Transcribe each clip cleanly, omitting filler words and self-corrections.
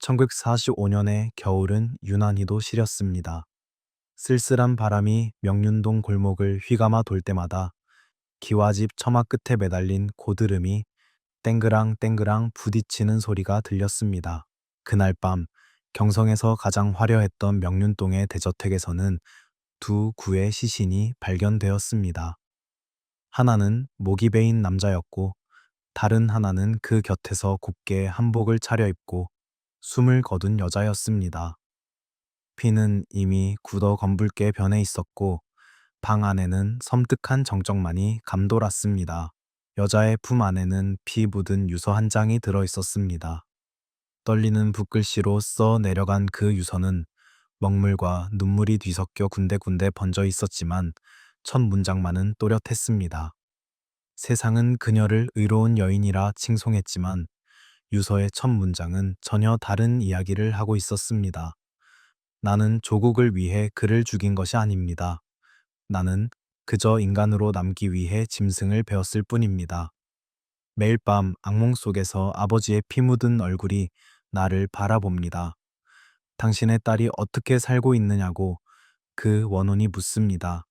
1945년의 겨울은 유난히도 시렸습니다. 쓸쓸한 바람이 명륜동 골목을 휘감아 돌 때마다 기와집 처마 끝에 매달린 고드름이 땡그랑 땡그랑 부딪히는 소리가 들렸습니다. 그날 밤 경성에서 가장 화려했던 명륜동의 대저택에서는 두 구의 시신이 발견되었습니다. 하나는 목이 베인 남자였고 다른 하나는 그 곁에서 곱게 한복을 차려입고 숨을 거둔 여자였습니다. 피는 이미 굳어 검붉게 변해 있었고 방 안에는 섬뜩한 정적만이 감돌았습니다. 여자의 품 안에는 피 묻은 유서 한 장이 들어 있었습니다. 떨리는 붓글씨로 써 내려간 그 유서는 먹물과 눈물이 뒤섞여 군데군데 번져 있었지만 첫 문장만은 또렷했습니다. 세상은 그녀를 의로운 여인이라 칭송했지만 유서의 첫 문장은 전혀 다른 이야기를 하고 있었습니다. 나는 조국을 위해 그를 죽인 것이 아닙니다. 나는 그저 인간으로 남기 위해 짐승을 베었을 뿐입니다. 매일 밤 악몽 속에서 아버지의 피 묻은 얼굴이 나를 바라봅니다. 당신의 딸이 어떻게 살고 있느냐고 그 원혼이 묻습니다.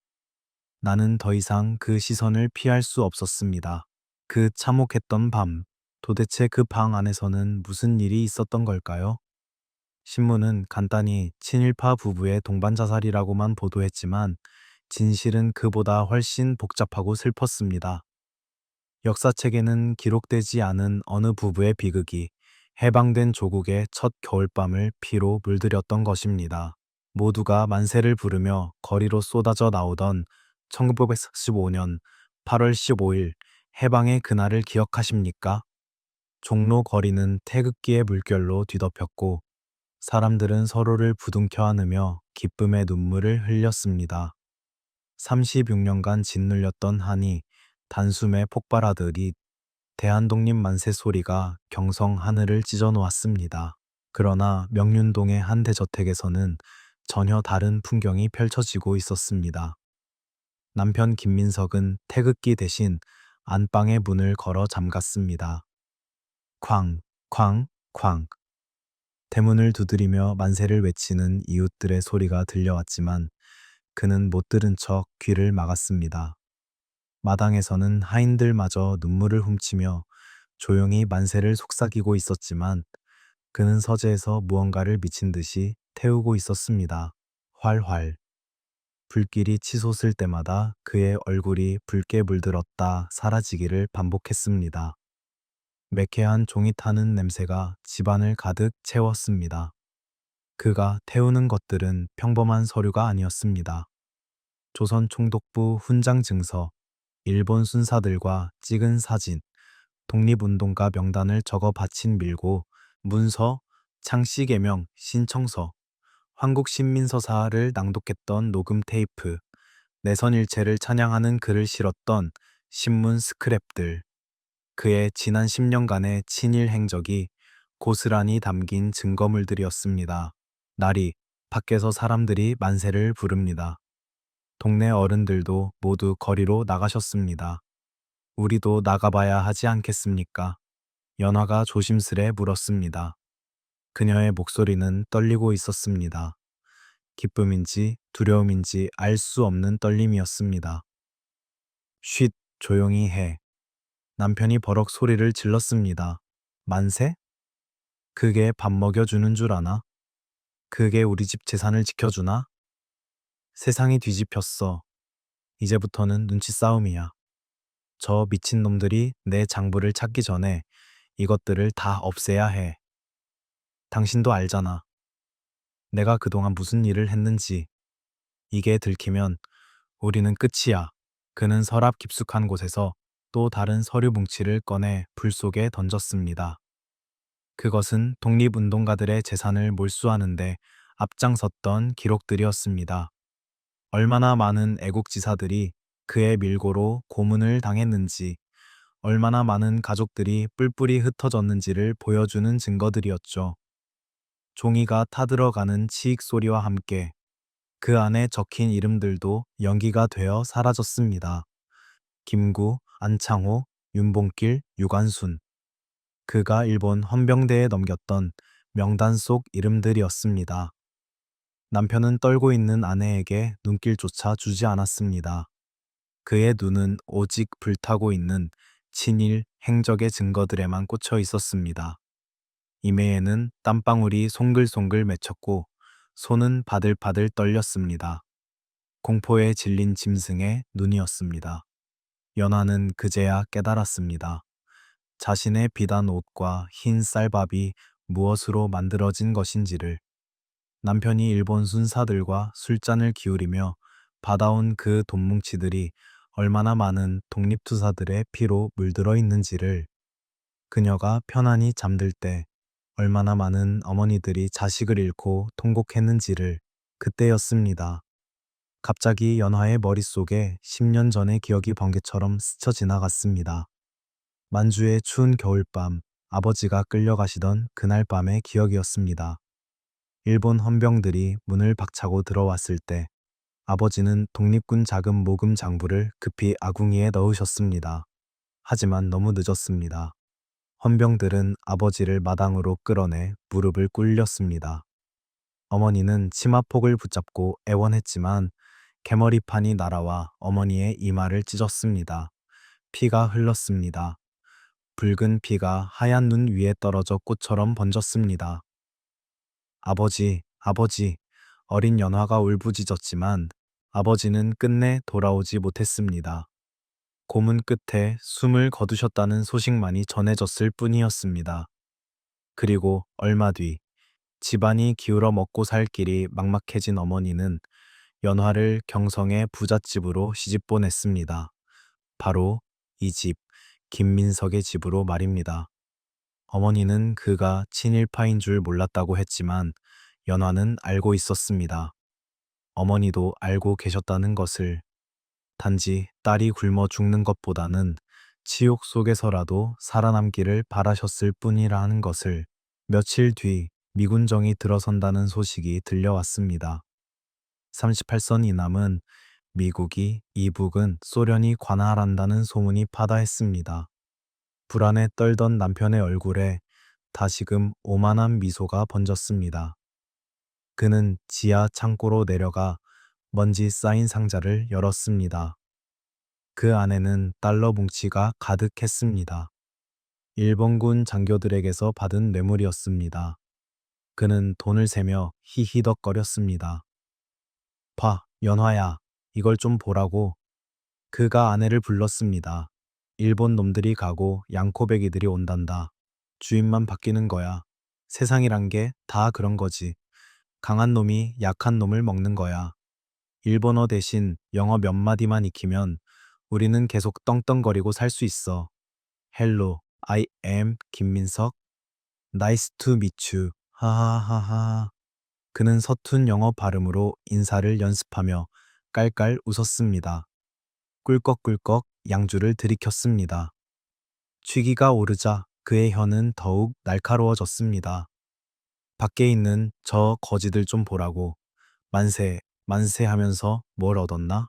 나는 더 이상 그 시선을 피할 수 없었습니다. 그 참혹했던 밤, 도대체 그 방 안에서는 무슨 일이 있었던 걸까요? 신문은 간단히 친일파 부부의 동반 자살이라고만 보도했지만 진실은 그보다 훨씬 복잡하고 슬펐습니다. 역사책에는 기록되지 않은 어느 부부의 비극이 해방된 조국의 첫 겨울밤을 피로 물들였던 것입니다. 모두가 만세를 부르며 거리로 쏟아져 나오던 1945년 8월 15일 해방의 그날을 기억하십니까? 종로 거리는 태극기의 물결로 뒤덮였고 사람들은 서로를 부둥켜 안으며 기쁨의 눈물을 흘렸습니다. 36년간 짓눌렸던 한이 단숨에 폭발하더니 대한독립 만세 소리가 경성 하늘을 찢어 놓았습니다. 그러나 명륜동의 한 대저택에서는 전혀 다른 풍경이 펼쳐지고 있었습니다. 남편 김민석은 태극기 대신 안방의 문을 걸어 잠갔습니다. 쾅, 쾅, 쾅. 대문을 두드리며 만세를 외치는 이웃들의 소리가 들려왔지만 그는 못 들은 척 귀를 막았습니다. 마당에서는 하인들마저 눈물을 훔치며 조용히 만세를 속삭이고 있었지만 그는 서재에서 무언가를 미친 듯이 태우고 있었습니다. 활활. 불길이 치솟을 때마다 그의 얼굴이 붉게 물들었다 사라지기를 반복했습니다. 매캐한 종이 타는 냄새가 집안을 가득 채웠습니다. 그가 태우는 것들은 평범한 서류가 아니었습니다. 조선 총독부 훈장 증서, 일본 순사들과 찍은 사진, 독립운동가 명단을 적어 바친 밀고, 문서, 창씨개명, 신청서, 한국신민서사를 낭독했던 녹음 테이프, 내선일체를 찬양하는 글을 실었던 신문 스크랩들, 그의 지난 10년간의 친일 행적이 고스란히 담긴 증거물들이었습니다. 날이 밖에서 사람들이 만세를 부릅니다. 동네 어른들도 모두 거리로 나가셨습니다. 우리도 나가봐야 하지 않겠습니까? 연화가 조심스레 물었습니다. 그녀의 목소리는 떨리고 있었습니다. 기쁨인지 두려움인지 알 수 없는 떨림이었습니다. 쉿, 조용히 해. 남편이 버럭 소리를 질렀습니다. 만세? 그게 밥 먹여주는 줄 아나? 그게 우리 집 재산을 지켜주나? 세상이 뒤집혔어. 이제부터는 눈치 싸움이야. 저 미친놈들이 내 장부를 찾기 전에 이것들을 다 없애야 해. 당신도 알잖아. 내가 그동안 무슨 일을 했는지. 이게 들키면 우리는 끝이야. 그는 서랍 깊숙한 곳에서 또 다른 서류 뭉치를 꺼내 불 속에 던졌습니다. 그것은 독립운동가들의 재산을 몰수하는데 앞장섰던 기록들이었습니다. 얼마나 많은 애국지사들이 그의 밀고로 고문을 당했는지, 얼마나 많은 가족들이 뿔뿔이 흩어졌는지를 보여주는 증거들이었죠. 종이가 타들어가는 치익 소리와 함께 그 안에 적힌 이름들도 연기가 되어 사라졌습니다. 김구, 안창호, 윤봉길, 유관순. 그가 일본 헌병대에 넘겼던 명단 속 이름들이었습니다. 남편은 떨고 있는 아내에게 눈길조차 주지 않았습니다. 그의 눈은 오직 불타고 있는 친일 행적의 증거들에만 꽂혀 있었습니다. 이매에는 땀방울이 송글송글 맺혔고 손은 바들바들 떨렸습니다. 공포에 질린 짐승의 눈이었습니다. 연화는 그제야 깨달았습니다. 자신의 비단 옷과 흰 쌀밥이 무엇으로 만들어진 것인지를. 남편이 일본 순사들과 술잔을 기울이며 받아온 그 돈뭉치들이 얼마나 많은 독립투사들의 피로 물들어 있는지를, 그녀가 편안히 잠들 때 얼마나 많은 어머니들이 자식을 잃고 통곡했는지를. 그때였습니다. 갑자기 연화의 머릿속에 10년 전의 기억이 번개처럼 스쳐 지나갔습니다. 만주의 추운 겨울밤, 아버지가 끌려가시던 그날 밤의 기억이었습니다. 일본 헌병들이 문을 박차고 들어왔을 때 아버지는 독립군 자금 모금 장부를 급히 아궁이에 넣으셨습니다. 하지만 너무 늦었습니다. 헌병들은 아버지를 마당으로 끌어내 무릎을 꿇렸습니다. 어머니는 치마폭을 붙잡고 애원했지만 개머리판이 날아와 어머니의 이마를 찢었습니다. 피가 흘렀습니다. 붉은 피가 하얀 눈 위에 떨어져 꽃처럼 번졌습니다. 아버지, 아버지, 어린 연화가 울부짖었지만 아버지는 끝내 돌아오지 못했습니다. 고문 끝에 숨을 거두셨다는 소식만이 전해졌을 뿐이었습니다. 그리고 얼마 뒤, 집안이 기울어 먹고 살 길이 막막해진 어머니는 연화를 경성의 부잣집으로 시집 보냈습니다. 바로 이 집, 김민석의 집으로 말입니다. 어머니는 그가 친일파인 줄 몰랐다고 했지만 연화는 알고 있었습니다. 어머니도 알고 계셨다는 것을. 단지 딸이 굶어 죽는 것보다는 치욕 속에서라도 살아남기를 바라셨을 뿐이라는 것을. 며칠 뒤 미군정이 들어선다는 소식이 들려왔습니다. 38선 이남은 미국이, 이북은 소련이 관할한다는 소문이 파다했습니다. 불안에 떨던 남편의 얼굴에 다시금 오만한 미소가 번졌습니다. 그는 지하 창고로 내려가 먼지 쌓인 상자를 열었습니다. 그 안에는 달러 뭉치가 가득했습니다. 일본군 장교들에게서 받은 뇌물이었습니다. 그는 돈을 세며 히히덕거렸습니다. 봐, 연화야, 이걸 좀 보라고. 그가 아내를 불렀습니다. 일본 놈들이 가고 양코배기들이 온단다. 주인만 바뀌는 거야. 세상이란 게 다 그런 거지. 강한 놈이 약한 놈을 먹는 거야. 일본어 대신 영어 몇 마디만 익히면 우리는 계속 떵떵거리고 살 수 있어. Hello, I am 김민석. Nice to meet you. 하하하하. 그는 서툰 영어 발음으로 인사를 연습하며 깔깔 웃었습니다. 꿀꺽꿀꺽 양주를 들이켰습니다. 취기가 오르자 그의 혀는 더욱 날카로워졌습니다. 밖에 있는 저 거지들 좀 보라고. 만세, 만세 하면서 뭘 얻었나?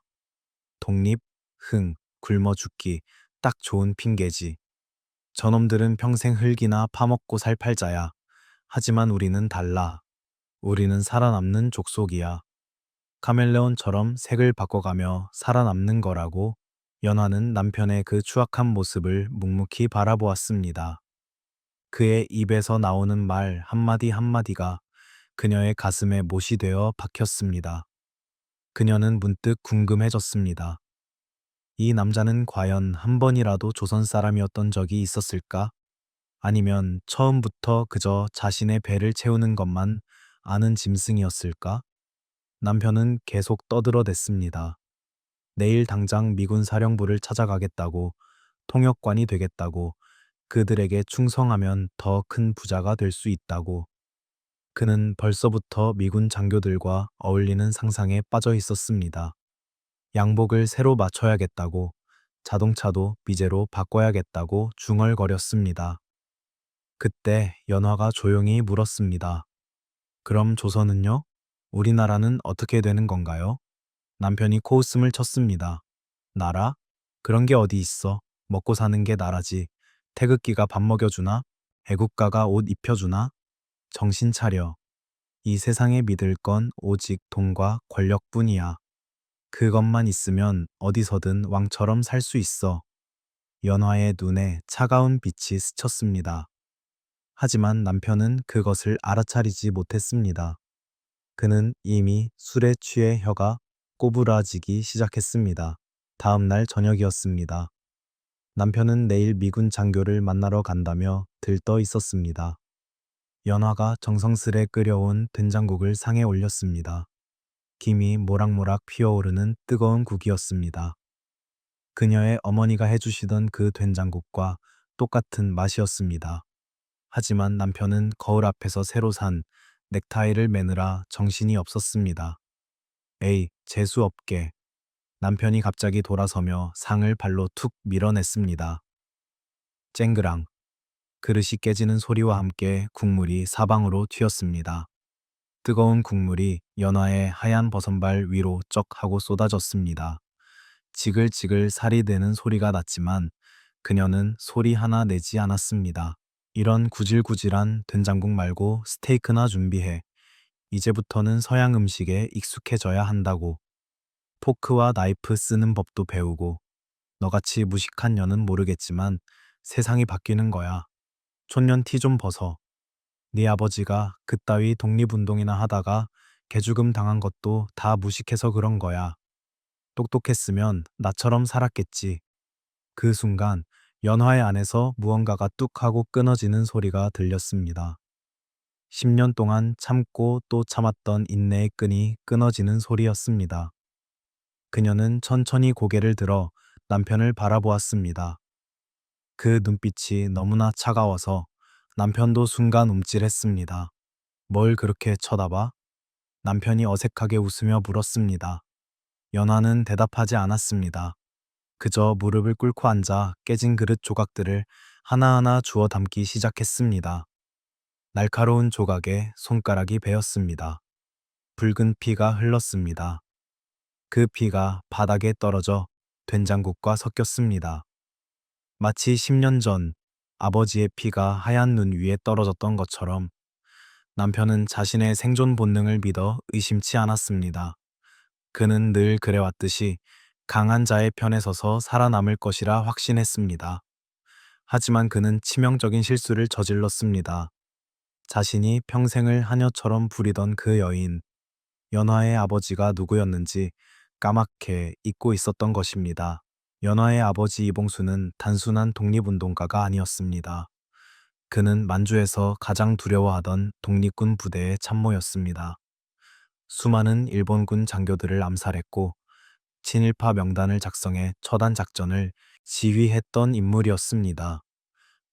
독립, 흥, 굶어 죽기, 딱 좋은 핑계지. 저놈들은 평생 흙이나 파먹고 살 팔자야. 하지만 우리는 달라. 우리는 살아남는 족속이야. 카멜레온처럼 색을 바꿔가며 살아남는 거라고. 연화는 남편의 그 추악한 모습을 묵묵히 바라보았습니다. 그의 입에서 나오는 말 한마디 한마디가 그녀의 가슴에 못이 되어 박혔습니다. 그녀는 문득 궁금해졌습니다. 이 남자는 과연 한 번이라도 조선 사람이었던 적이 있었을까? 아니면 처음부터 그저 자신의 배를 채우는 것만 아는 짐승이었을까? 남편은 계속 떠들어댔습니다. 내일 당장 미군 사령부를 찾아가겠다고, 통역관이 되겠다고, 그들에게 충성하면 더 큰 부자가 될 수 있다고. 그는 벌써부터 미군 장교들과 어울리는 상상에 빠져 있었습니다. 양복을 새로 맞춰야겠다고, 자동차도 미제로 바꿔야겠다고 중얼거렸습니다. 그때 연화가 조용히 물었습니다. 그럼 조선은요? 우리나라는 어떻게 되는 건가요? 남편이 코웃음을 쳤습니다. 나라? 그런 게 어디 있어. 먹고 사는 게 나라지. 태극기가 밥 먹여주나? 애국가가 옷 입혀주나? 정신 차려. 이 세상에 믿을 건 오직 돈과 권력뿐이야. 그것만 있으면 어디서든 왕처럼 살 수 있어. 연화의 눈에 차가운 빛이 스쳤습니다. 하지만 남편은 그것을 알아차리지 못했습니다. 그는 이미 술에 취해 혀가 꼬부라지기 시작했습니다. 다음 날 저녁이었습니다. 남편은 내일 미군 장교를 만나러 간다며 들떠 있었습니다. 연화가 정성스레 끓여온 된장국을 상에 올렸습니다. 김이 모락모락 피어오르는 뜨거운 국이었습니다. 그녀의 어머니가 해주시던 그 된장국과 똑같은 맛이었습니다. 하지만 남편은 거울 앞에서 새로 산 넥타이를 매느라 정신이 없었습니다. 에이, 재수없게. 남편이 갑자기 돌아서며 상을 발로 툭 밀어냈습니다. 쨍그랑. 그릇이 깨지는 소리와 함께 국물이 사방으로 튀었습니다. 뜨거운 국물이 연화의 하얀 버선발 위로 쩍 하고 쏟아졌습니다. 지글지글 살이 되는 소리가 났지만 그녀는 소리 하나 내지 않았습니다. 이런 구질구질한 된장국 말고 스테이크나 준비해. 이제부터는 서양 음식에 익숙해져야 한다고. 포크와 나이프 쓰는 법도 배우고. 너같이 무식한 년은 모르겠지만 세상이 바뀌는 거야. 촌년 티 좀 벗어. 네 아버지가 그따위 독립운동이나 하다가 개죽음 당한 것도 다 무식해서 그런 거야. 똑똑했으면 나처럼 살았겠지. 그 순간 연화의 안에서 무언가가 뚝 하고 끊어지는 소리가 들렸습니다. 10년 동안 참고 또 참았던 인내의 끈이 끊어지는 소리였습니다. 그녀는 천천히 고개를 들어 남편을 바라보았습니다. 그 눈빛이 너무나 차가워서 남편도 순간 움찔했습니다. 뭘 그렇게 쳐다봐? 남편이 어색하게 웃으며 물었습니다. 연화는 대답하지 않았습니다. 그저 무릎을 꿇고 앉아 깨진 그릇 조각들을 하나하나 주워 담기 시작했습니다. 날카로운 조각에 손가락이 베었습니다. 붉은 피가 흘렀습니다. 그 피가 바닥에 떨어져 된장국과 섞였습니다. 마치 10년 전 아버지의 피가 하얀 눈 위에 떨어졌던 것처럼 남편은 자신의 생존 본능을 믿어 의심치 않았습니다. 그는 늘 그래왔듯이 강한 자의 편에 서서 살아남을 것이라 확신했습니다. 하지만 그는 치명적인 실수를 저질렀습니다. 자신이 평생을 하녀처럼 부리던 그 여인, 연화의 아버지가 누구였는지 까맣게 잊고 있었던 것입니다. 연화의 아버지 이봉수는 단순한 독립운동가가 아니었습니다. 그는 만주에서 가장 두려워하던 독립군 부대의 참모였습니다. 수많은 일본군 장교들을 암살했고 친일파 명단을 작성해 처단 작전을 지휘했던 인물이었습니다.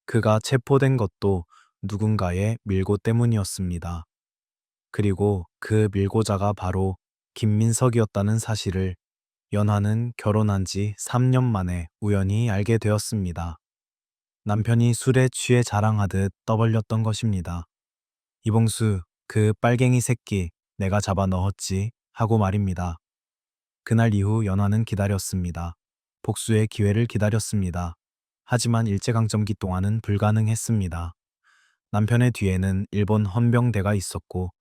그가 체포된 것도 누군가의 밀고 때문이었습니다. 그리고 그 밀고자가 바로 김민석이었다는 사실을 연화는 결혼한 지 3년 만에 우연히 알게 되었습니다. 남편이 술에 취해 자랑하듯 떠벌렸던 것입니다. 이봉수, 그 빨갱이 새끼 내가 잡아 넣었지 하고 말입니다. 그날 이후 연화는 기다렸습니다. 복수의 기회를 기다렸습니다. 하지만 일제강점기 동안은 불가능했습니다. 남편의 뒤에는 일본 헌병대가 있었고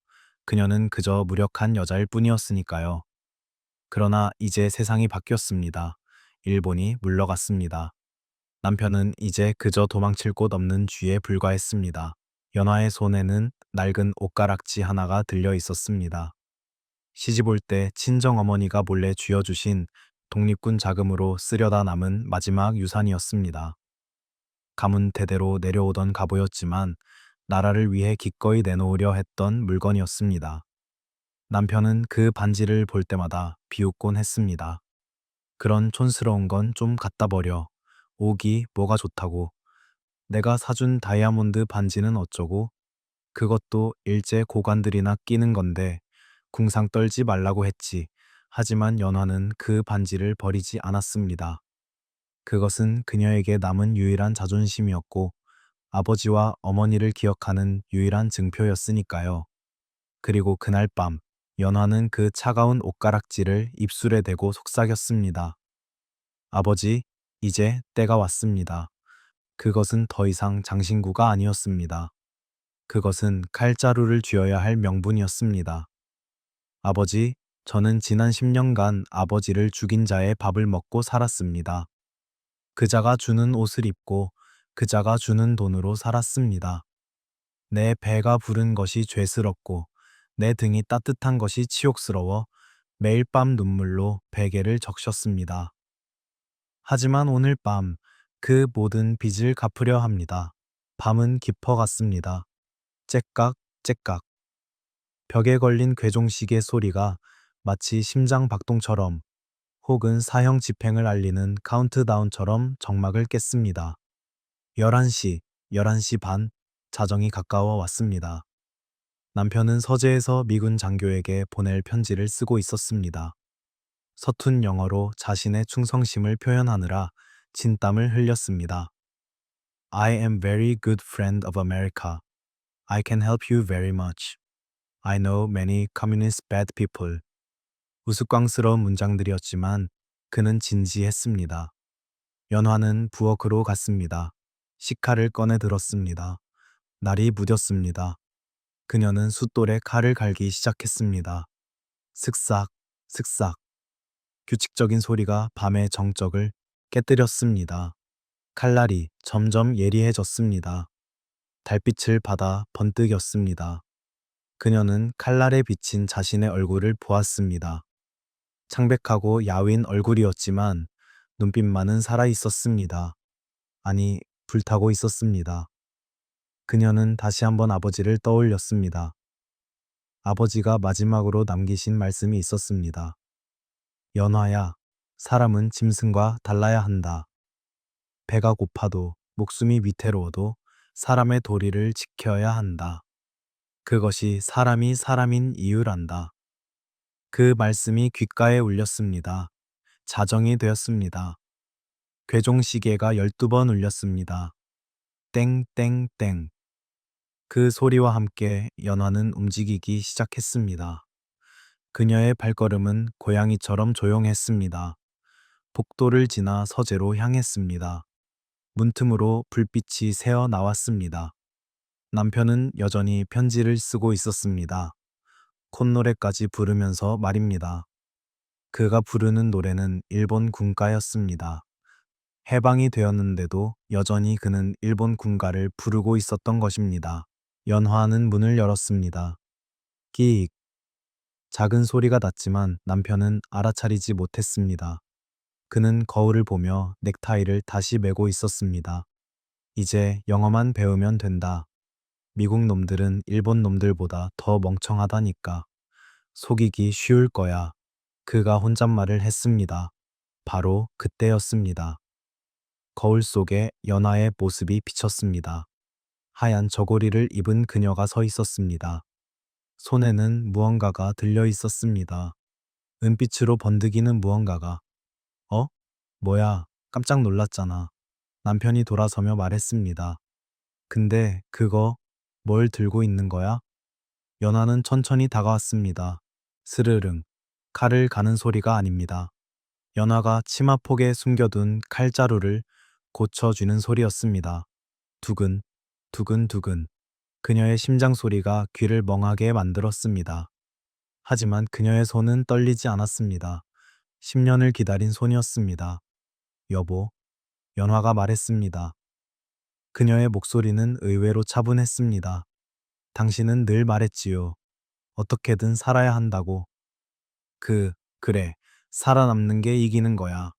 그녀는 그저 무력한 여자일 뿐이었으니까요. 그러나 이제 세상이 바뀌었습니다. 일본이 물러갔습니다. 남편은 이제 그저 도망칠 곳 없는 쥐에 불과했습니다. 연화의 손에는 낡은 옷가락지 하나가 들려 있었습니다. 시집 올 때 친정어머니가 몰래 쥐어주신 독립군 자금으로 쓰려다 남은 마지막 유산이었습니다. 가문 대대로 내려오던 갑오였지만 나라를 위해 기꺼이 내놓으려 했던 물건이었습니다. 남편은 그 반지를 볼 때마다 비웃곤 했습니다. 그런 촌스러운 건 좀 갖다 버려. 옥이 뭐가 좋다고. 내가 사준 다이아몬드 반지는 어쩌고. 그것도 일제 고관들이나 끼는 건데 궁상 떨지 말라고 했지. 하지만 연화는 그 반지를 버리지 않았습니다. 그것은 그녀에게 남은 유일한 자존심이었고 아버지와 어머니를 기억하는 유일한 증표였으니까요. 그리고 그날 밤 연화는 그 차가운 옷가락지를 입술에 대고 속삭였습니다. 아버지, 이제 때가 왔습니다. 그것은 더 이상 장신구가 아니었습니다. 그것은 칼자루를 쥐어야 할 명분이었습니다. 아버지, 저는 지난 10년간 아버지를 죽인 자의 밥을 먹고 살았습니다. 그자가 주는 옷을 입고 그자가 주는 돈으로 살았습니다. 내 배가 부른 것이 죄스럽고 내 등이 따뜻한 것이 치욕스러워 매일 밤 눈물로 베개를 적셨습니다. 하지만 오늘 밤 그 모든 빚을 갚으려 합니다. 밤은 깊어갔습니다. 째깍, 째깍. 벽에 걸린 괴종시계 소리가 마치 심장 박동처럼 혹은 사형 집행을 알리는 카운트다운처럼 정막을 깼습니다. 11시, 11시 반, 자정이 가까워 왔습니다. 남편은 서재에서 미군 장교에게 보낼 편지를 쓰고 있었습니다. 서툰 영어로 자신의 충성심을 표현하느라 진땀을 흘렸습니다. I am very good friend of America. I can help you very much. I know many communist bad people. 우스꽝스러운 문장들이었지만 그는 진지했습니다. 연화는 부엌으로 갔습니다. 식칼을 꺼내 들었습니다. 날이 무뎠습니다. 그녀는 숫돌에 칼을 갈기 시작했습니다. 슥싹, 슥싹. 규칙적인 소리가 밤의 정적을 깨뜨렸습니다. 칼날이 점점 예리해졌습니다. 달빛을 받아 번뜩였습니다. 그녀는 칼날에 비친 자신의 얼굴을 보았습니다. 창백하고 야윈 얼굴이었지만 눈빛만은 살아 있었습니다. 아니, 불타고 있었습니다. 그녀는 다시 한번 아버지를 떠올렸습니다. 아버지가 마지막으로 남기신 말씀이 있었습니다. 연화야, 사람은 짐승과 달라야 한다. 배가 고파도 목숨이 위태로워도 사람의 도리를 지켜야 한다. 그것이 사람이 사람인 이유란다. 그 말씀이 귓가에 울렸습니다. 자정이 되었습니다. 괴종시계가 12번 울렸습니다. 땡땡땡. 그 소리와 함께 연화는 움직이기 시작했습니다. 그녀의 발걸음은 고양이처럼 조용했습니다. 복도를 지나 서재로 향했습니다. 문틈으로 불빛이 새어 나왔습니다. 남편은 여전히 편지를 쓰고 있었습니다. 콧노래까지 부르면서 말입니다. 그가 부르는 노래는 일본 군가였습니다. 해방이 되었는데도 여전히 그는 일본 군가를 부르고 있었던 것입니다. 연화는 문을 열었습니다. 끼익. 작은 소리가 났지만 남편은 알아차리지 못했습니다. 그는 거울을 보며 넥타이를 다시 매고 있었습니다. 이제 영어만 배우면 된다. 미국 놈들은 일본 놈들보다 더 멍청하다니까. 속이기 쉬울 거야. 그가 혼잣말을 했습니다. 바로 그때였습니다. 거울 속에 연하의 모습이 비쳤습니다. 하얀 저고리를 입은 그녀가 서 있었습니다. 손에는 무언가가 들려 있었습니다. 은빛으로 번득이는 무언가가. 어? 뭐야? 깜짝 놀랐잖아. 남편이 돌아서며 말했습니다. 근데 그거 뭘 들고 있는 거야? 연하는 천천히 다가왔습니다. 스르릉. 칼을 가는 소리가 아닙니다. 연하가 치마폭에 숨겨둔 칼자루를 고쳐주는 소리였습니다. 두근, 두근두근. 그녀의 심장 소리가 귀를 멍하게 만들었습니다. 하지만 그녀의 손은 떨리지 않았습니다. 10년을 기다린 손이었습니다. 여보, 연화가 말했습니다. 그녀의 목소리는 의외로 차분했습니다. 당신은 늘 말했지요. 어떻게든 살아야 한다고. 그래. 살아남는 게 이기는 거야.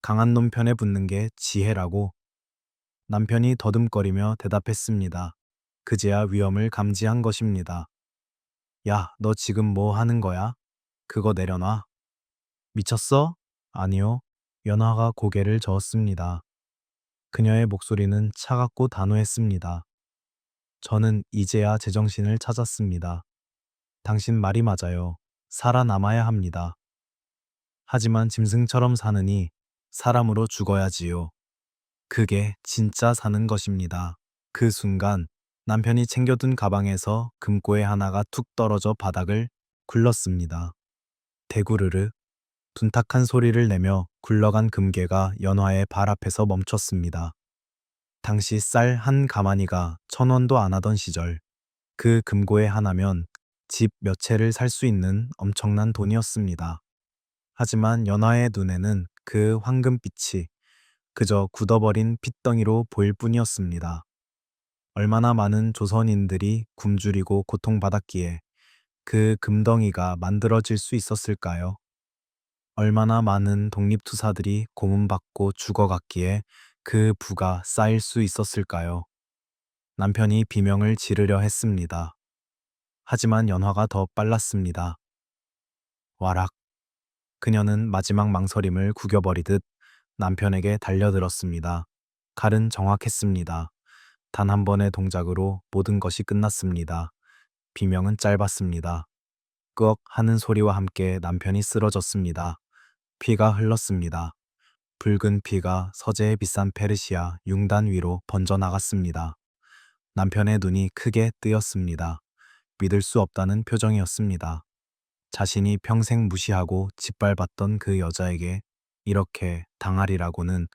강한 놈 편에 붙는 게 지혜라고. 남편이 더듬거리며 대답했습니다. 그제야 위험을 감지한 것입니다. 야, 너 지금 뭐 하는 거야? 그거 내려놔. 미쳤어? 아니요. 연화가 고개를 저었습니다. 그녀의 목소리는 차갑고 단호했습니다. 저는 이제야 제정신을 찾았습니다. 당신 말이 맞아요. 살아남아야 합니다. 하지만 짐승처럼 사느니 사람으로 죽어야지요. 그게 진짜 사는 것입니다. 그 순간 남편이 챙겨둔 가방에서 금고의 하나가 툭 떨어져 바닥을 굴렀습니다. 대구르르. 둔탁한 소리를 내며 굴러간 금괴가 연화의 발 앞에서 멈췄습니다. 당시 쌀 한 가마니가 1,000원도 안 하던 시절, 그 금고에 하나면 집 몇 채를 살 수 있는 엄청난 돈이었습니다. 하지만 연화의 눈에는 그 황금빛이 그저 굳어버린 핏덩이로 보일 뿐이었습니다. 얼마나 많은 조선인들이 굶주리고 고통받았기에 그 금덩이가 만들어질 수 있었을까요? 얼마나 많은 독립투사들이 고문받고 죽어갔기에 그 부가 쌓일 수 있었을까요? 남편이 비명을 지르려 했습니다. 하지만 연화가 더 빨랐습니다. 와락. 그녀는 마지막 망설임을 구겨버리듯 남편에게 달려들었습니다. 칼은 정확했습니다. 단 한 번의 동작으로 모든 것이 끝났습니다. 비명은 짧았습니다. 끄억 하는 소리와 함께 남편이 쓰러졌습니다. 피가 흘렀습니다. 붉은 피가 서재의 비싼 페르시아 융단 위로 번져나갔습니다. 남편의 눈이 크게 뜨였습니다. 믿을 수 없다는 표정이었습니다. 자신이 평생 무시하고 짓밟았던 그 여자에게 이렇게 당하리라고는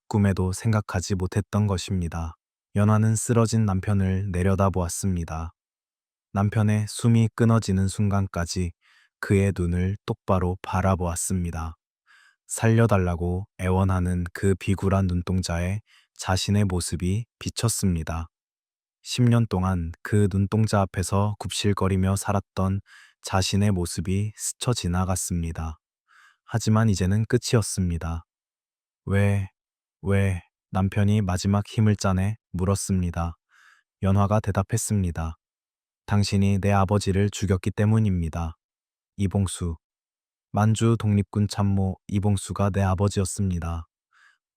꿈에도 생각하지 못했던 것입니다. 연화는 쓰러진 남편을 내려다보았습니다. 남편의 숨이 끊어지는 순간까지 그의 눈을 똑바로 바라보았습니다. 살려달라고 애원하는 그 비굴한 눈동자에 자신의 모습이 비쳤습니다. 10년 동안 그 눈동자 앞에서 굽실거리며 살았던 자신의 모습이 스쳐 지나갔습니다. 하지만 이제는 끝이었습니다. 왜, 왜, 남편이 마지막 힘을 짜내 물었습니다. 연화가 대답했습니다. 당신이 내 아버지를 죽였기 때문입니다. 이봉수. 만주 독립군 참모 이봉수가 내 아버지였습니다.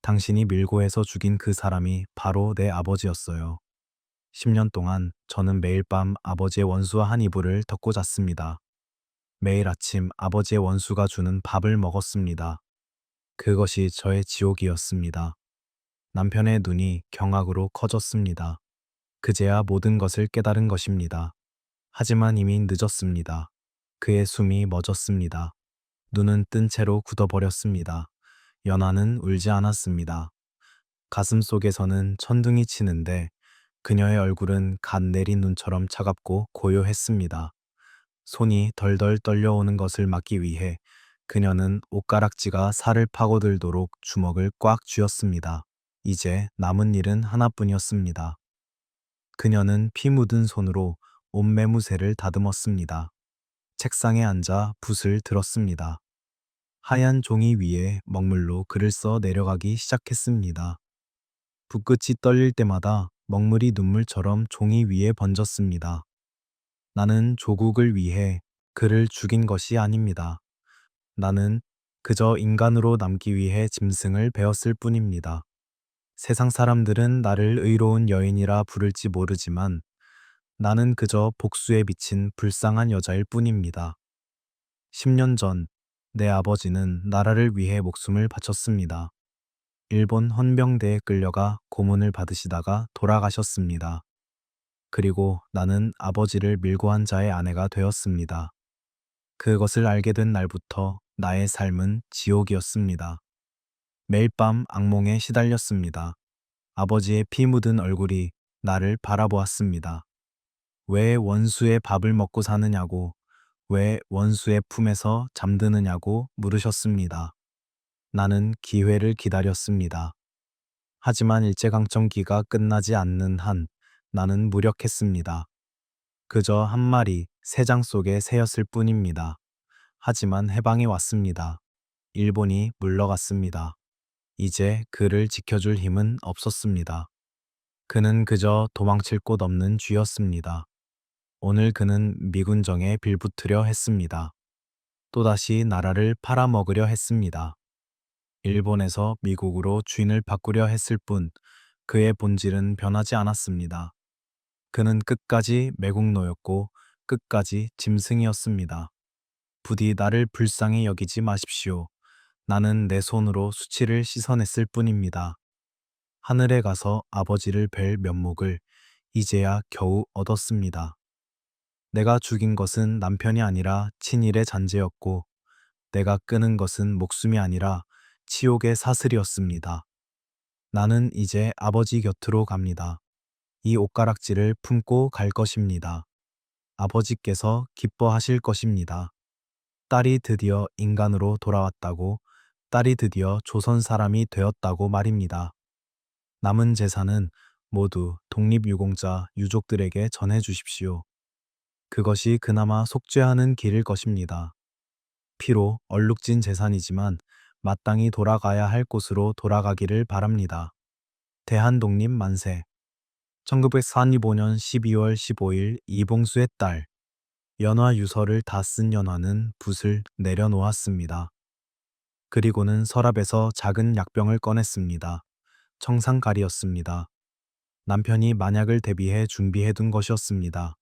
당신이 밀고 해서 죽인 그 사람이 바로 내 아버지였어요. 10년 동안 저는 매일 밤 아버지의 원수와 한 이불을 덮고 잤습니다. 매일 아침 아버지의 원수가 주는 밥을 먹었습니다. 그것이 저의 지옥이었습니다. 남편의 눈이 경악으로 커졌습니다. 그제야 모든 것을 깨달은 것입니다. 하지만 이미 늦었습니다. 그의 숨이 멎었습니다. 눈은 뜬 채로 굳어버렸습니다. 연화는 울지 않았습니다. 가슴 속에서는 천둥이 치는데 그녀의 얼굴은 갓 내린 눈처럼 차갑고 고요했습니다. 손이 덜덜 떨려오는 것을 막기 위해 그녀는 옷가락지가 살을 파고들도록 주먹을 꽉 쥐었습니다. 이제 남은 일은 하나뿐이었습니다. 그녀는 피 묻은 손으로 옷매무새를 다듬었습니다. 책상에 앉아 붓을 들었습니다. 하얀 종이 위에 먹물로 글을 써 내려가기 시작했습니다. 붓끝이 떨릴 때마다 먹물이 눈물처럼 종이 위에 번졌습니다. 나는 조국을 위해 그를 죽인 것이 아닙니다. 나는 그저 인간으로 남기 위해 짐승을 베었을 뿐입니다. 세상 사람들은 나를 의로운 여인이라 부를지 모르지만 나는 그저 복수에 미친 불쌍한 여자일 뿐입니다. 10년 전 내 아버지는 나라를 위해 목숨을 바쳤습니다. 일본 헌병대에 끌려가 고문을 받으시다가 돌아가셨습니다. 그리고 나는 아버지를 밀고 한 자의 아내가 되었습니다. 그것을 알게 된 날부터 나의 삶은 지옥이었습니다. 매일 밤 악몽에 시달렸습니다. 아버지의 피 묻은 얼굴이 나를 바라보았습니다. 왜 원수의 밥을 먹고 사느냐고, 왜 원수의 품에서 잠드느냐고 물으셨습니다. 나는 기회를 기다렸습니다. 하지만 일제강점기가 끝나지 않는 한 나는 무력했습니다. 그저 한 마리 새장 속의 새였을 뿐입니다. 하지만 해방이 왔습니다. 일본이 물러갔습니다. 이제 그를 지켜줄 힘은 없었습니다. 그는 그저 도망칠 곳 없는 쥐였습니다. 오늘 그는 미군정에 빌붙으려 했습니다. 또다시 나라를 팔아먹으려 했습니다. 일본에서 미국으로 주인을 바꾸려 했을 뿐 그의 본질은 변하지 않았습니다. 그는 끝까지 매국노였고 끝까지 짐승이었습니다. 부디 나를 불쌍히 여기지 마십시오. 나는 내 손으로 수치를 씻어냈을 뿐입니다. 하늘에 가서 아버지를 뵐 면목을 이제야 겨우 얻었습니다. 내가 죽인 것은 남편이 아니라 친일의 잔재였고 내가 끊은 것은 목숨이 아니라 치욕의 사슬이었습니다. 나는 이제 아버지 곁으로 갑니다. 이 옷가락지를 품고 갈 것입니다. 아버지께서 기뻐하실 것입니다. 딸이 드디어 인간으로 돌아왔다고, 딸이 드디어 조선 사람이 되었다고 말입니다. 남은 재산은 모두 독립유공자 유족들에게 전해 주십시오. 그것이 그나마 속죄하는 길일 것입니다. 피로 얼룩진 재산이지만 마땅히 돌아가야 할 곳으로 돌아가기를 바랍니다. 대한독립 만세. 1945년 12월 15일 이봉수의 딸 연화 유서를 다 쓴 연화는 붓을 내려놓았습니다. 그리고는 서랍에서 작은 약병을 꺼냈습니다. 청산가리였습니다. 남편이 만약을 대비해 준비해둔 것이었습니다.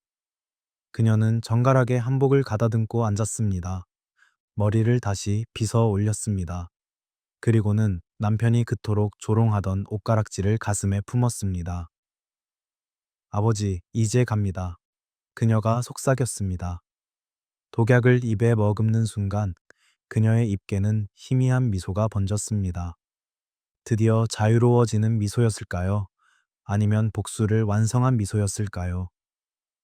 그녀는 정갈하게 한복을 가다듬고 앉았습니다. 머리를 다시 빗어 올렸습니다. 그리고는 남편이 그토록 조롱하던 옷가락지를 가슴에 품었습니다. 아버지, 이제 갑니다. 그녀가 속삭였습니다. 독약을 입에 머금는 순간 그녀의 입계는 희미한 미소가 번졌습니다. 드디어 자유로워지는 미소였을까요? 아니면 복수를 완성한 미소였을까요?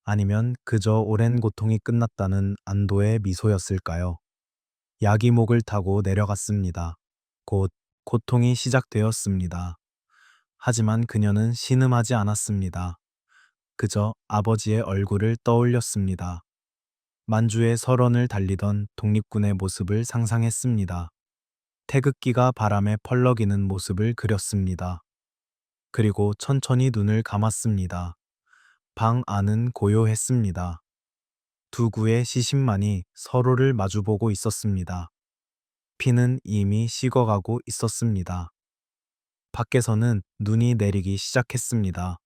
아니면 그저 오랜 고통이 끝났다는 안도의 미소였을까요? 약이 목을 타고 내려갔습니다. 곧 고통이 시작되었습니다. 하지만 그녀는 신음하지 않았습니다. 그저 아버지의 얼굴을 떠올렸습니다. 만주의 설원을 달리던 독립군의 모습을 상상했습니다. 태극기가 바람에 펄럭이는 모습을 그렸습니다. 그리고 천천히 눈을 감았습니다. 방 안은 고요했습니다. 두 구의 시신만이 서로를 마주보고 있었습니다. 피는 이미 식어가고 있었습니다. 밖에서는 눈이 내리기 시작했습니다.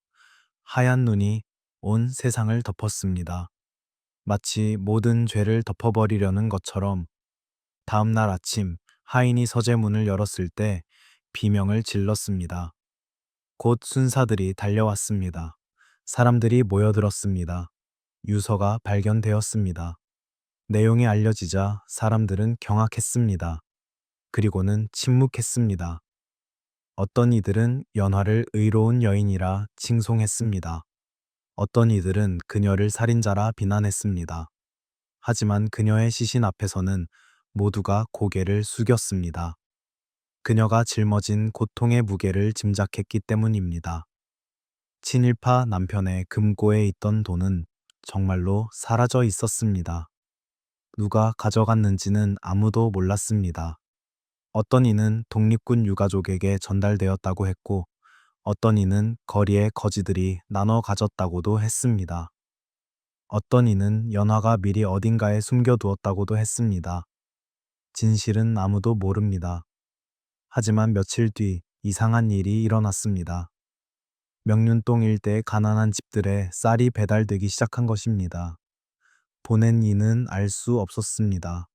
하얀 눈이 온 세상을 덮었습니다. 마치 모든 죄를 덮어버리려는 것처럼 다음 날 아침 하인이 서재문을 열었을 때 비명을 질렀습니다. 곧 순사들이 달려왔습니다. 사람들이 모여들었습니다. 유서가 발견되었습니다. 내용이 알려지자 사람들은 경악했습니다. 그리고는 침묵했습니다. 어떤 이들은 연화를 의로운 여인이라 칭송했습니다. 어떤 이들은 그녀를 살인자라 비난했습니다. 하지만 그녀의 시신 앞에서는 모두가 고개를 숙였습니다. 그녀가 짊어진 고통의 무게를 짐작했기 때문입니다. 친일파 남편의 금고에 있던 돈은 정말로 사라져 있었습니다. 누가 가져갔는지는 아무도 몰랐습니다. 어떤 이는 독립군 유가족에게 전달되었다고 했고, 어떤 이는 거리의 거지들이 나눠 가졌다고도 했습니다. 어떤 이는 연화가 미리 어딘가에 숨겨두었다고도 했습니다. 진실은 아무도 모릅니다. 하지만 며칠 뒤 이상한 일이 일어났습니다. 명륜동 일대의 가난한 집들에 쌀이 배달되기 시작한 것입니다. 보낸 이는 알 수 없었습니다.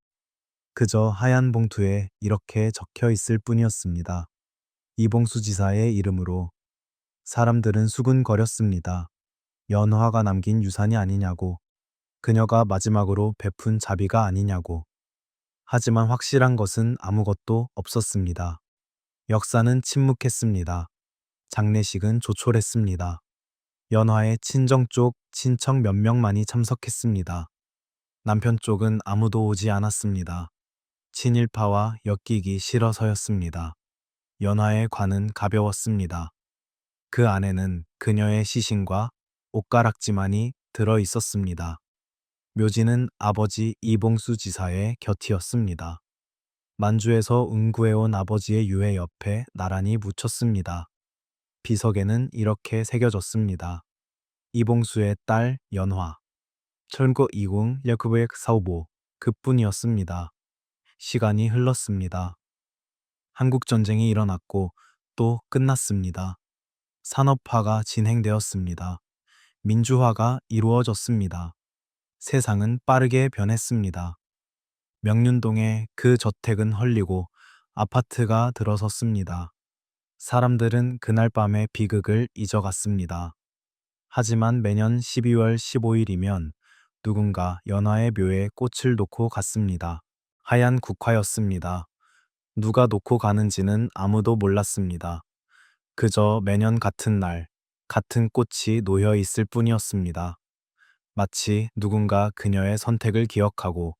그저 하얀 봉투에 이렇게 적혀 있을 뿐이었습니다. 이봉수 지사의 이름으로. 사람들은 수군거렸습니다. 연화가 남긴 유산이 아니냐고, 그녀가 마지막으로 베푼 자비가 아니냐고. 하지만 확실한 것은 아무것도 없었습니다. 역사는 침묵했습니다. 장례식은 조촐했습니다. 연화의 친정 쪽 친척 몇 명만이 참석했습니다. 남편 쪽은 아무도 오지 않았습니다. 친일파와 엮이기 싫어서였습니다. 연화의 관은 가벼웠습니다. 그 안에는 그녀의 시신과 옷가락지만이 들어 있었습니다. 묘지는 아버지 이봉수 지사의 곁이었습니다. 만주에서 응구해온 아버지의 유해 옆에 나란히 묻혔습니다. 비석에는 이렇게 새겨졌습니다. 이봉수의 딸 연화. 1920 1945 그뿐이었습니다. 시간이 흘렀습니다. 한국전쟁이 일어났고 또 끝났습니다. 산업화가 진행되었습니다. 민주화가 이루어졌습니다. 세상은 빠르게 변했습니다. 명륜동의 그 저택은 헐리고 아파트가 들어섰습니다. 사람들은 그날 밤의 비극을 잊어갔습니다. 하지만 매년 12월 15일이면 누군가 연화의 묘에 꽃을 놓고 갔습니다. 하얀 국화였습니다. 누가 놓고 가는지는 아무도 몰랐습니다. 그저 매년 같은 날, 같은 꽃이 놓여 있을 뿐이었습니다. 마치 누군가 그녀의 선택을 기억하고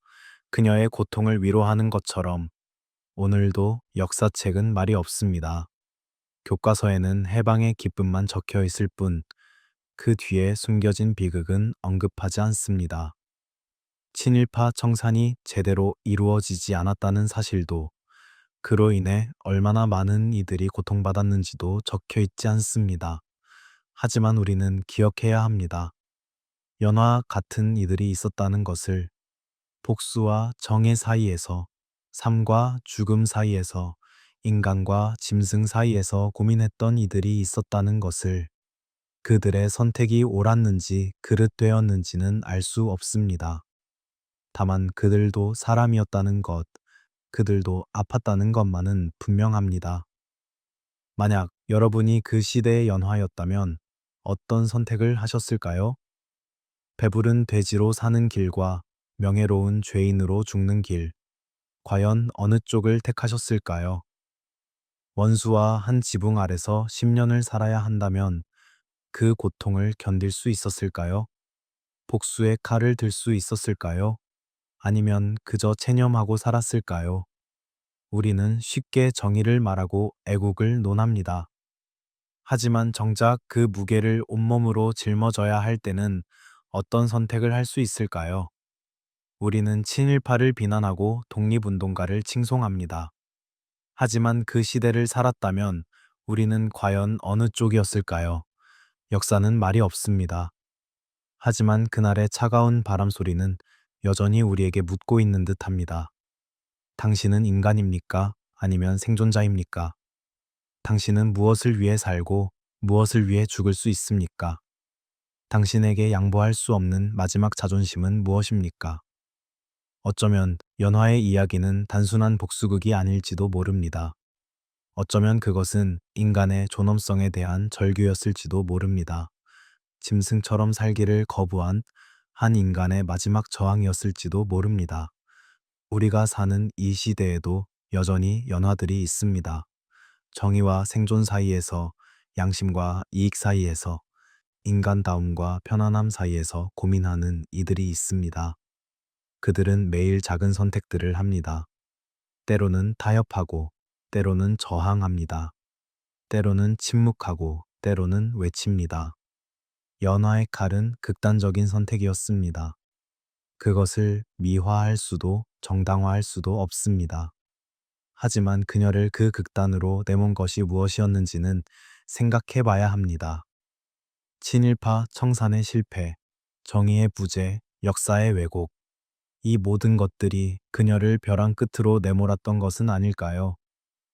그녀의 고통을 위로하는 것처럼 오늘도 역사책은 말이 없습니다. 교과서에는 해방의 기쁨만 적혀 있을 뿐 그 뒤에 숨겨진 비극은 언급하지 않습니다. 친일파 청산이 제대로 이루어지지 않았다는 사실도 그로 인해 얼마나 많은 이들이 고통받았는지도 적혀 있지 않습니다. 하지만 우리는 기억해야 합니다. 연화 같은 이들이 있었다는 것을 복수와 정의 사이에서, 삶과 죽음 사이에서, 인간과 짐승 사이에서 고민했던 이들이 있었다는 것을 그들의 선택이 옳았는지 그릇되었는지는 알 수 없습니다. 다만 그들도 사람이었다는 것, 그들도 아팠다는 것만은 분명합니다. 만약 여러분이 그 시대의 연화였다면 어떤 선택을 하셨을까요? 배부른 돼지로 사는 길과 명예로운 죄인으로 죽는 길, 과연 어느 쪽을 택하셨을까요? 원수와 한 지붕 아래서 10년을 살아야 한다면 그 고통을 견딜 수 있었을까요? 복수의 칼을 들 수 있었을까요? 아니면 그저 체념하고 살았을까요? 우리는 쉽게 정의를 말하고 애국을 논합니다. 하지만 정작 그 무게를 온몸으로 짊어져야 할 때는 어떤 선택을 할 수 있을까요? 우리는 친일파를 비난하고 독립운동가를 칭송합니다. 하지만 그 시대를 살았다면 우리는 과연 어느 쪽이었을까요? 역사는 말이 없습니다. 하지만 그날의 차가운 바람 소리는 여전히 우리에게 묻고 있는 듯합니다. 당신은 인간입니까? 아니면 생존자입니까? 당신은 무엇을 위해 살고 무엇을 위해 죽을 수 있습니까? 당신에게 양보할 수 없는 마지막 자존심은 무엇입니까? 어쩌면 연화의 이야기는 단순한 복수극이 아닐지도 모릅니다. 어쩌면 그것은 인간의 존엄성에 대한 절규였을지도 모릅니다. 짐승처럼 살기를 거부한 한 인간의 마지막 저항이었을지도 모릅니다. 우리가 사는 이 시대에도 여전히 연화들이 있습니다. 정의와 생존 사이에서, 양심과 이익 사이에서, 인간다움과 편안함 사이에서 고민하는 이들이 있습니다. 그들은 매일 작은 선택들을 합니다. 때로는 타협하고, 때로는 저항합니다. 때로는 침묵하고, 때로는 외칩니다. 연화의 칼은 극단적인 선택이었습니다. 그것을 미화할 수도 정당화할 수도 없습니다. 하지만 그녀를 그 극단으로 내몬 것이 무엇이었는지는 생각해 봐야 합니다. 친일파 청산의 실패, 정의의 부재, 역사의 왜곡, 이 모든 것들이 그녀를 벼랑 끝으로 내몰았던 것은 아닐까요?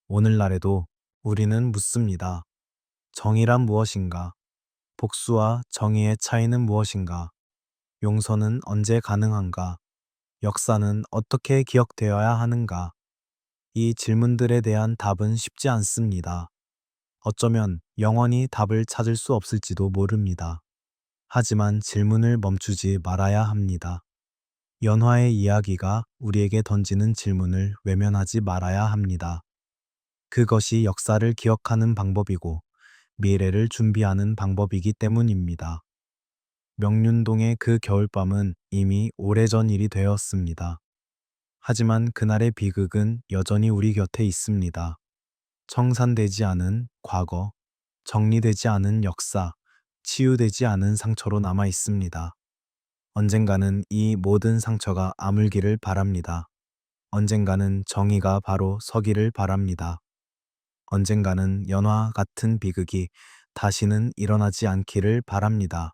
오늘날에도 우리는 묻습니다. 정의란 무엇인가? 복수와 정의의 차이는 무엇인가? 용서는 언제 가능한가? 역사는 어떻게 기억되어야 하는가? 이 질문들에 대한 답은 쉽지 않습니다. 어쩌면 영원히 답을 찾을 수 없을지도 모릅니다. 하지만 질문을 멈추지 말아야 합니다. 연화의 이야기가 우리에게 던지는 질문을 외면하지 말아야 합니다. 그것이 역사를 기억하는 방법이고 미래를 준비하는 방법이기 때문입니다. 명륜동의 그 겨울밤은 이미 오래전 일이 되었습니다. 하지만 그날의 비극은 여전히 우리 곁에 있습니다. 청산되지 않은 과거, 정리되지 않은 역사, 치유되지 않은 상처로 남아 있습니다. 언젠가는 이 모든 상처가 아물기를 바랍니다. 언젠가는 정의가 바로 서기를 바랍니다. 언젠가는 연화 같은 비극이 다시는 일어나지 않기를 바랍니다.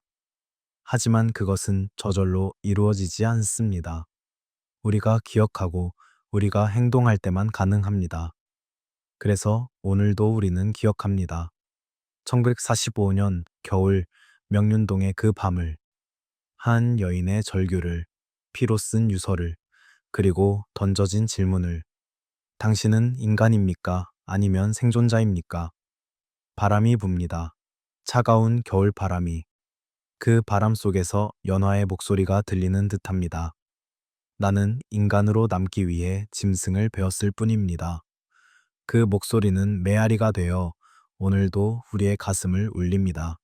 하지만 그것은 저절로 이루어지지 않습니다. 우리가 기억하고 우리가 행동할 때만 가능합니다. 그래서 오늘도 우리는 기억합니다. 1945년 겨울 명륜동의 그 밤을, 한 여인의 절규를, 피로 쓴 유서를, 그리고 던져진 질문을, 당신은 인간입니까? 아니면 생존자입니까? 바람이 붑니다. 차가운 겨울 바람이. 그 바람 속에서 연화의 목소리가 들리는 듯합니다. 나는 인간으로 남기 위해 짐승을 베었을 뿐입니다. 그 목소리는 메아리가 되어 오늘도 우리의 가슴을 울립니다.